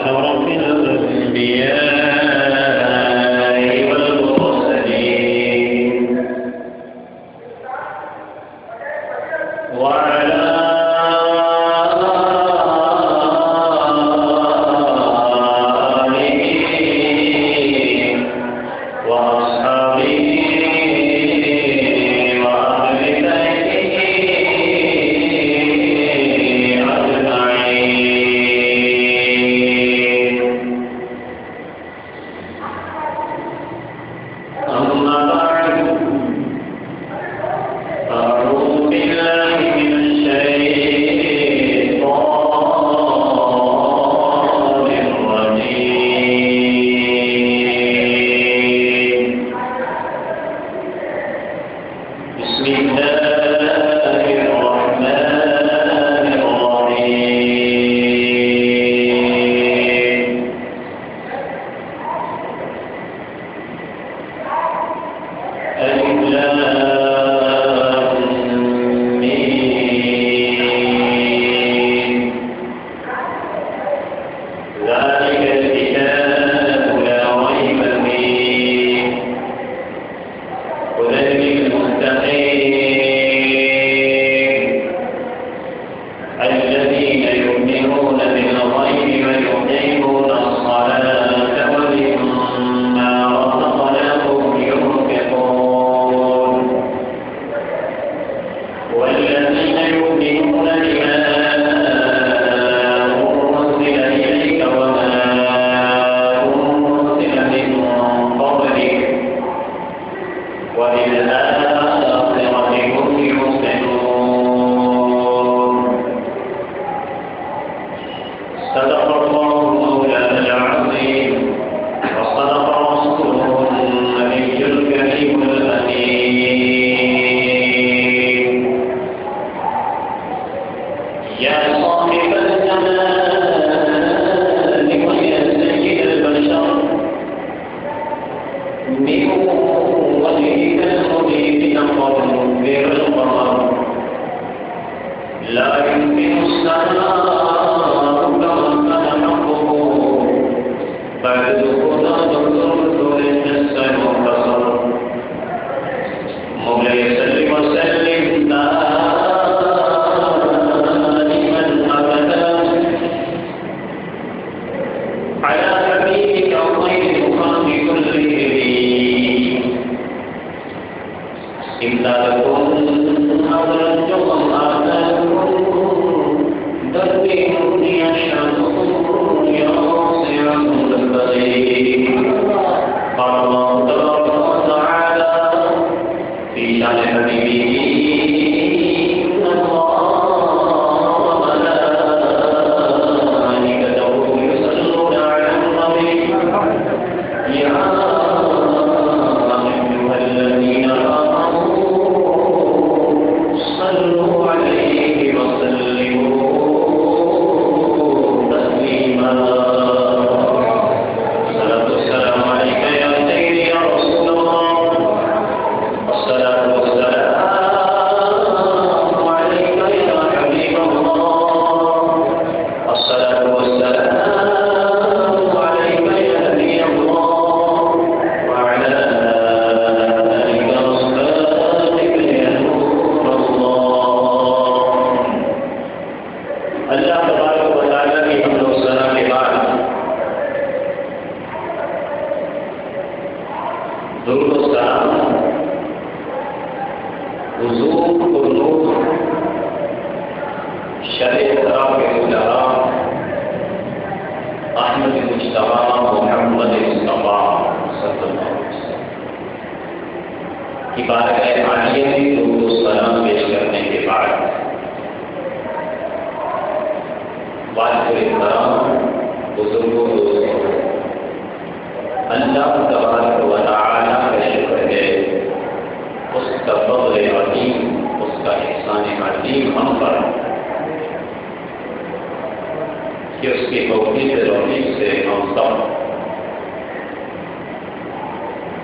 أشرف الأنبياء والمرسلين وعلى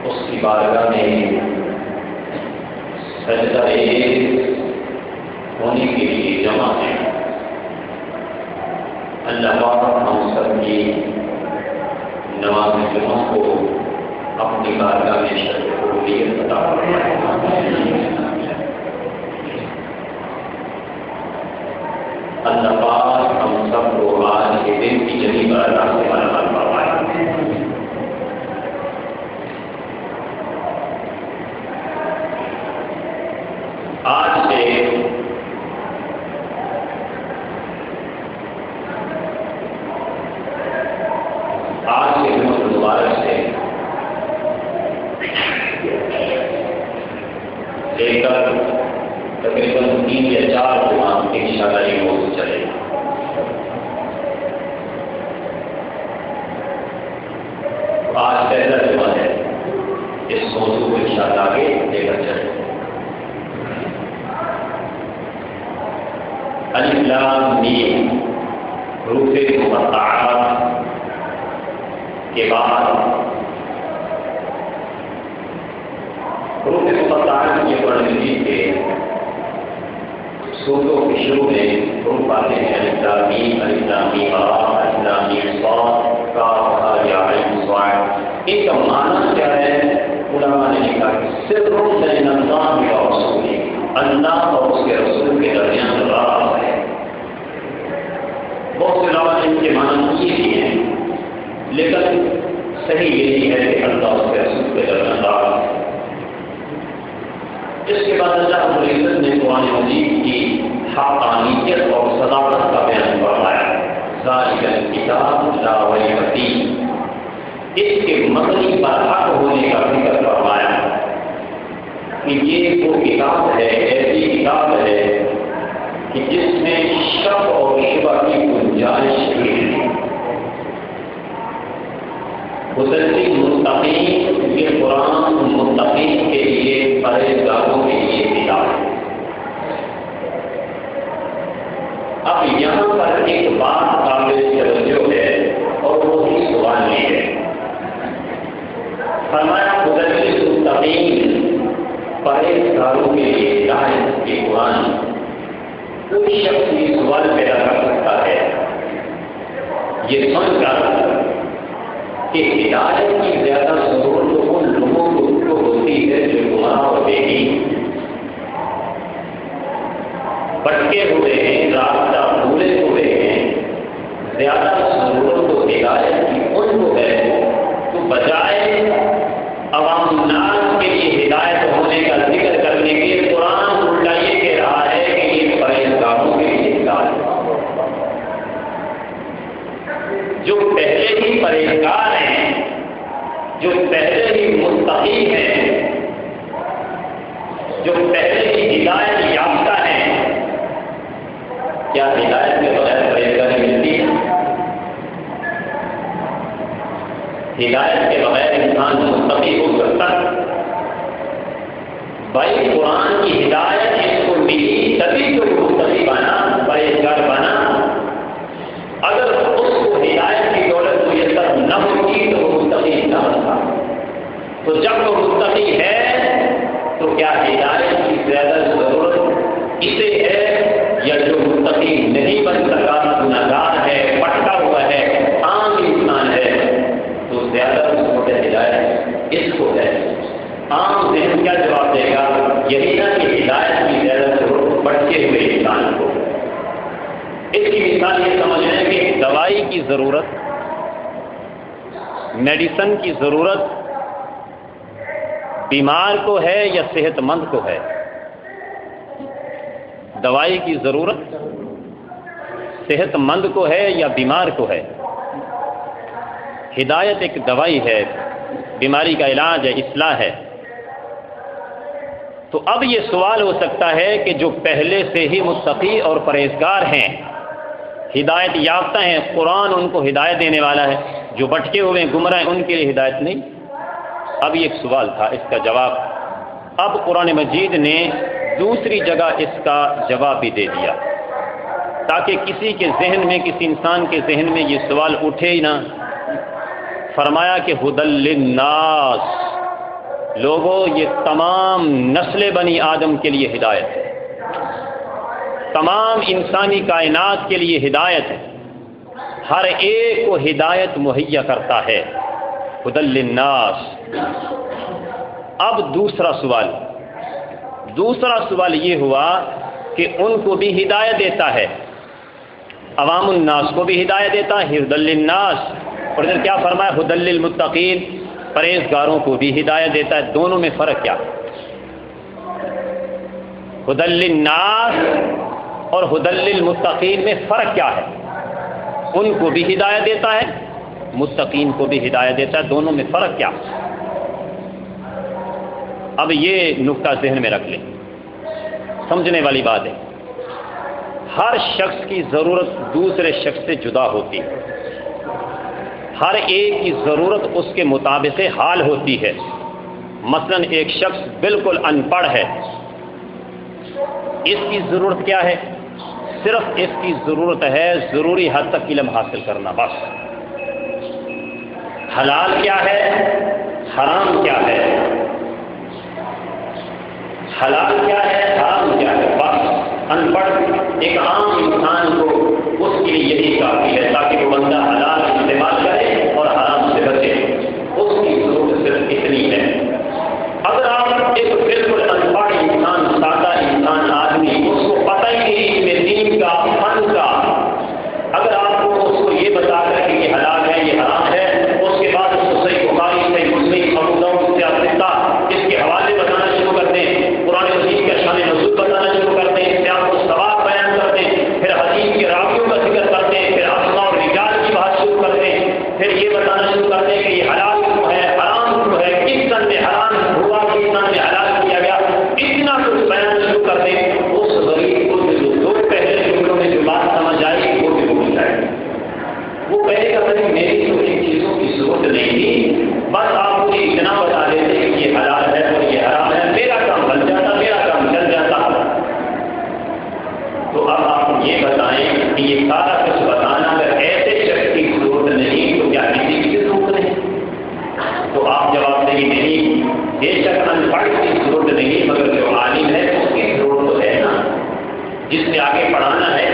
اس کی بارگاہ میں سجدہ ہونے کے لیے جمع ہیں. اللہ پاک ہم سب کی مسلموں کو اپنی بارگاہ میں شرف قبولیت عطا فرمائے۔ اللہ پاک ہم سب کو آج کے دن کی جدید برکات سے مالامال فرمائے۔ آج سے مبارک سے لے کر تقریباً 3 یا 4 جمعہ انشاءاللہ یہ موضوع چلے گا۔ آج پہلا جمعہ ہے، اس موضوع کو انشاءاللہ آگے لے کر چلے گا۔ الف لام میم حروف مقطعات کے بعد حروف مقطعات یہ پڑھنے کے سورتوں کے شروع میں حروف آتے ہیں، الف لام میم، الف لام میم را، الف لام میم صاد، کاف ہا یا عین صاد۔ ان کا معنی کیا ہے؟ علماء نے لکھا کہ سر بین اللہ و رسولہ، اللہ اور اس کے رسول کے درمیان راز ہے۔ بہت سے علماء نے ان کے معنی یہ بھی ہیں، لیکن صحیح یہی ہے کہ اللہ اس کے رسول کے درمیان راز ہے۔ اس کے بعد اللہ رب العزت نے قرآن مجید کی حقانیت اور صداقت کا بیان فرمایا، ذالک الکتاب لا ریب فیہ، اس کے مبنی پر حق ہونے کا ذکر فرمایا کہ یہ وہ کتاب ہے، ایسی کتاب ہے کہ جس میں شک اور شبہ کی گنجائش نہیں۔ مسلسل متقین، یہ قرآن متقین کے لیے، پرہیزگاروں کے لیے کتاب ہے۔ اب یہاں پر ایک بات قابل توجہ ہے اور وہی سوال نہیں ہے۔ فرمایا مسلسل متقین، پرہیزگاروں کے لیے ہدایت کے قرآن، کوئی شخص یہ سوال پیدا کر سکتا ہے یہ سمجھ کر کہ ہدایت کی زیادہ ضرورت ان لوگوں کو ہوتی ہے جو گمراہ اور بے دین، بھٹکے ہوئے ہیں، راستہ بھولے ہوئے ہیں۔ زیادہ ضرورت تو ہدایت کی ان کو ہے، تو بجائے عوام الناس کے لیے ہدایت ہونے کا ذکر کرنے کے قرآن الٹا یہ کہہ رہا ہے کہ یہ پرہیزگاروں کے لیے ہدایت ہے۔ جو پہلے ہی پرہیزگار ہیں، جو پہلے ہی متقی ہیں، جو پہلے ہی ہدایت یافتہ ہیں، کیا ہدایت کے بغیر پرہیزگاری ملتی ہے؟ ہدایت کے بغیر انسان متقی ہو سکتا ہے؟ بھائی قرآن کی ہدایت اس کو ملی تبھی تو متقی بنا، پرہیزگار بنا۔ اگر اس کو ہدایت کی دولت میسر نہ ہوتی تو وہ متقی نہ ہوتا۔ تو جب وہ متقی ہے تو کیا ہدایت کی زیادہ ضرورت اسے ہے، یا جو متقی نہیں بن سکا، گنہگار ہے، بھٹکا ہوا ہے، عام انسان ہے، تو زیادہ ضرورت ہدایت اس کو ہے؟ عام ذہن کیا جواب دے گا؟ یہی نہ کہ ہدایت کی زیادہ ضرورت بھٹکے ہوئے انسان کو۔ اس کی مثال یہ سمجھ لیں کہ دوائی کی ضرورت، میڈیسن کی ضرورت بیمار کو ہے یا صحت مند کو ہے؟ دوائی کی ضرورت صحت مند کو ہے یا بیمار کو ہے؟ ہدایت ایک دوائی ہے، بیماری کا علاج ہے، اصلاح ہے۔ تو اب یہ سوال ہو سکتا ہے کہ جو پہلے سے ہی متقی اور پرہیزگار ہیں، ہدایت یافتہ ہیں، قرآن ان کو ہدایت دینے والا ہے، جو بھٹکے ہوئے گمراہ ہیں ان کے لیے ہدایت نہیں؟ اب یہ ایک سوال تھا، اس کا جواب اب قرآن مجید نے دوسری جگہ اس کا جواب بھی دے دیا، تاکہ کسی کے ذہن میں، کسی انسان کے ذہن میں یہ سوال اٹھے ہی نہ۔ فرمایا کہ ھدی للناس، لوگوں یہ تمام نسل بنی آدم کے لیے ہدایت ہے، تمام انسانی کائنات کے لیے ہدایت ہے، ہر ایک کو ہدایت مہیا کرتا ہے۔ ہدی للناس۔ اب دوسرا سوال یہ ہوا کہ ان کو بھی ہدایت دیتا ہے، عوام الناس کو بھی ہدایت دیتا ہے، ہدی للناس، اور ادھر کیا فرمایا؟ ہدی للمتقین، پرہیزگاروں کو بھی ہدایت دیتا ہے۔ دونوں میں فرق کیا؟ ہدی للناس اور ہدی للمتقین میں فرق کیا ہے؟ ان کو بھی ہدایت دیتا ہے، متقین کو بھی ہدایت دیتا ہے، دونوں میں فرق کیا؟ اب یہ نقطہ ذہن میں رکھ لیں، سمجھنے والی بات ہے۔ ہر شخص کی ضرورت دوسرے شخص سے جدا ہوتی ہے، ہر ایک کی ضرورت اس کے مطابق حال ہوتی ہے۔ مثلا ایک شخص بالکل ان پڑھ ہے، اس کی ضرورت کیا ہے؟ صرف اس کی ضرورت ہے ضروری حد تک علم حاصل کرنا، بس۔ حلال کیا ہے، حرام کیا ہے، حلال کیا ہے، حرام کیا ہے، بس۔ ان پڑھ ایک عام انسان کو اس کے لیے یہی کافی ہے تاکہ وہ بندہ حلال استعمال کرے اور حرام سے بچے، اس کی ضرورت صرف اتنی ہے۔ اگر آپ ایک بالکل ان پڑھ انسان، سادہ انسان آدمی، اس کو پتہ ہی نہیں اس میں دین کا، فن کا، اگر آپ کو اس کو یہ بتا کر کہ یہ حلال ہے یہ حرام ہے، اس کے بعد اس کو صحیح بخاری، صحیح مسلم، ابو داؤد سے اتھا اس کے حوالے بتانا شروع کر دیں، قرآن مجید کا شان نزول بتانا شروع کر دیں، پھر آپ کو ثواب بیان کر دیں، پھر حدیث کے راویوں کا ذکر کرتے ہیں، پھر اسماء اور رجال کی بات شروع کرتے ہیں، پھر یہ بتانا شروع کرتے ہیں کہ یہ حلال کیوں ہے، حرام کیوں ہے، کس سن میں حرام ہوا، کس سن میں حلال کیا گیا، اتنا کچھ بیان شروع کر دیں، اس غریب کو جو دو پہلے جملوں میں جو بات سمجھ آئی وہ بھی بھول جائے۔ وہ کہے گا کہ میری تو ان چیزوں کی ضرورت نہیں تھی، بس آپ مجھے اتنا بتا دیتے کہ یہ حلال ہے اور یہ حرام ہے، میرا کام بن جاتا، میرا کام چل جاتا۔ تو اب آپ یہ بتائیں کہ یہ سارا کچھ بتانا اگر ایسے شخص کی ضرورت نہیں تو کیا کسی کی ضرورت نہیں؟ تو آپ جواب دیں گے نہیں، بے شک ان پڑھ کی ضرورت نہیں، مگر جو عالم ہے اس کی ضرورت تو ہے نا، جس نے آگے پڑھانا ہے